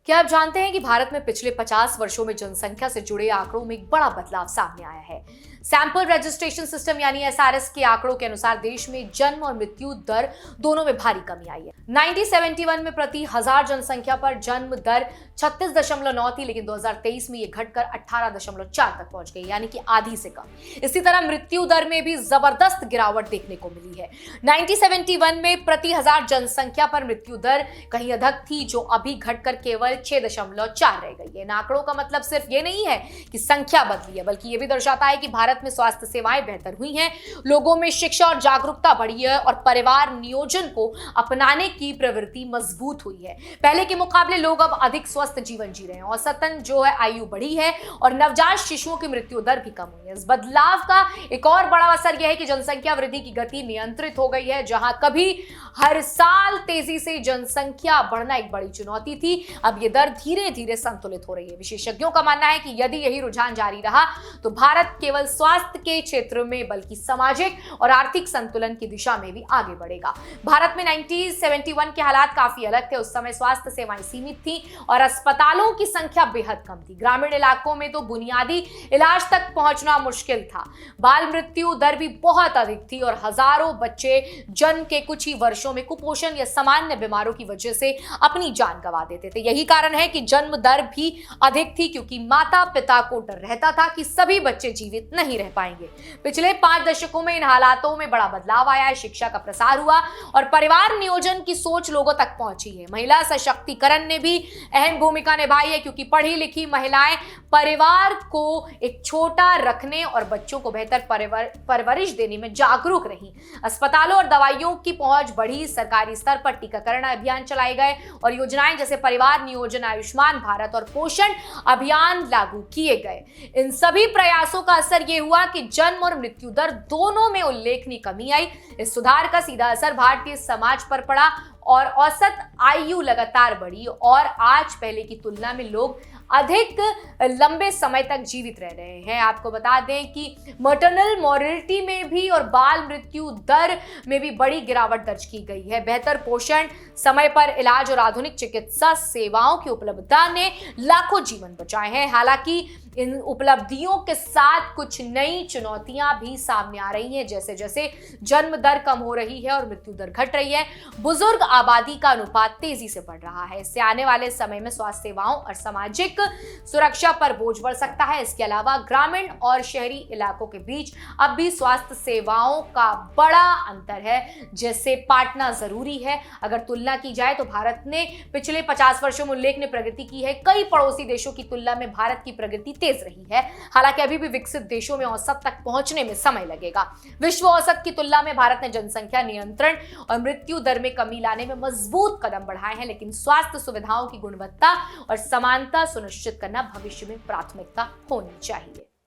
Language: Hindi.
क्या आप जानते हैं कि भारत में पिछले 50 वर्षों में जनसंख्या से जुड़े आंकड़ों में एक बड़ा बदलाव सामने आया है। सैंपल रजिस्ट्रेशन सिस्टम यानी एसआरएस के आंकड़ों के अनुसार देश में जन्म और मृत्यु दर दोनों में भारी कमी आई है। 1971 में प्रति हजार जनसंख्या पर जन्म दर 36.9 थी, लेकिन 2023 में ये घटकर 18.4 तक पहुंच गई, यानी कि आधी से कम। इसी तरह मृत्यु दर में भी जबरदस्त गिरावट देखने को मिली है। 1971 में प्रति हजार जनसंख्या पर मृत्यु दर कहीं अधिक थी, जो अभी घटकर केवल 6.4 रह गई है। इन आंकड़ों का मतलब सिर्फ ये नहीं है कि संख्या बदली है, बल्कि ये भी दर्शाता है कि भारत में स्वास्थ्य सेवाएं बेहतर हुई हैं, लोगों में शिक्षा और जागरूकता बढ़ी है और परिवार नियोजन को अपनाने की प्रवृत्ति मजबूत हुई है। पहले के मुकाबले लोग अब अधिक स्वस्थ जीवन जी रहे हैं। औसतन जो है आयु बढ़ी है और नवजात शिशुओं की मृत्यु दर भी कम हुई है। इस बदलाव का एक और बड़ा असर यह है कि जनसंख्या वृद्धि की गति नियंत्रित हो गई है। जहां कभी हर साल तेजी से जनसंख्या बढ़ना एक बड़ी चुनौती थी, अब यह दर धीरे धीरे संतुलित हो रही है। विशेषज्ञों का मानना है कि यदि यही रुझान जारी रहा तो भारत केवल स्वास्थ्य के क्षेत्र में बल्कि सामाजिक और आर्थिक संतुलन की दिशा में भी आगे बढ़ेगा। भारत में 1971 के हालात काफी अलग थे। उस समय स्वास्थ्य सेवाएं सीमित थी और अस्पतालों की संख्या बेहद कम थी। ग्रामीण इलाकों में तो बुनियादी इलाज तक पहुंचना मुश्किल था। बाल मृत्यु दर भी बहुत अधिक थी और हजारों बच्चे जन्म के कुछ ही वर्षों में कुपोषण या सामान्य बीमारों की वजह से अपनी जान गंवा देते थे। यही कारण है कि जन्म दर भी अधिक थी, क्योंकि माता पिता को डर रहता था कि सभी बच्चे जीवित नहीं रह पाएंगे। पिछले 5 दशकों में इन हालातों में बड़ा बदलाव आया है। शिक्षा का प्रसार हुआ और परिवार नियोजन की सोच लोगों तक पहुंची है। महिला सशक्तिकरण ने भी अहम भूमिका निभाई है, क्योंकि पढ़ी लिखी महिलाएं परिवार को एक छोटा रखने और बच्चों को बेहतर परवरिश देने में जागरूक रही। अस्पतालों और दवाइयों की पहुंच बढ़ी, सरकारी स्तर पर टीकाकरण अभियान चलाए गए और योजनाएं जैसे परिवार नियोजन, आयुष्मान भारत और पोषण अभियान लागू किए गए। इन सभी प्रयासों का असर यह हुआ कि जन्म और मृत्यु दर दोनों में उल्लेखनीय कमी आई। इस सुधार का सीधा असर भारतीय समाज पर पड़ा और औसत आयु लगातार बढ़ी और आज पहले की तुलना में लोग अधिक लंबे समय तक जीवित रह रहे हैं। आपको बता दें कि मैटरनल मॉर्टेलिटी में भी और बाल मृत्यु दर में भी बड़ी गिरावट दर्ज की गई है। बेहतर पोषण, समय पर इलाज और आधुनिक चिकित्सा सेवाओं की उपलब्धता ने लाखों जीवन बचाए हैं। हालांकि इन उपलब्धियों के साथ कुछ नई चुनौतियां भी सामने आ रही हैं, जैसे जैसे जन्म दर कम हो रही है और मृत्यु दर घट रही है, बुजुर्ग आबादी का अनुपात तेजी से बढ़ रहा है। इससे आने वाले समय में स्वास्थ्य सेवाओं और सामाजिक सुरक्षा पर बोझ बढ़ सकता है। इसके अलावा ग्रामीण और शहरी इलाकों के बीच अब भी स्वास्थ्य सेवाओं का बड़ा अंतर है, जैसे पाटना जरूरी है। अगर तुलना की जाए तो भारत ने पिछले 50 वर्षों में उल्लेखनीय प्रगति की है। कई पड़ोसी देशों की तुलना में भारत की प्रगति तेज रही है। हालांकि अभी भी विकसित देशों में औसत तक पहुंचने में समय लगेगा। विश्व औसत की तुलना में भारत ने जनसंख्या नियंत्रण और मृत्यु दर में कमी लाने में मजबूत कदम बढ़ाए हैं, लेकिन स्वास्थ्य सुविधाओं की गुणवत्ता और समानता सुनिश्चित करना भविष्य में प्राथमिकता होनी चाहिए।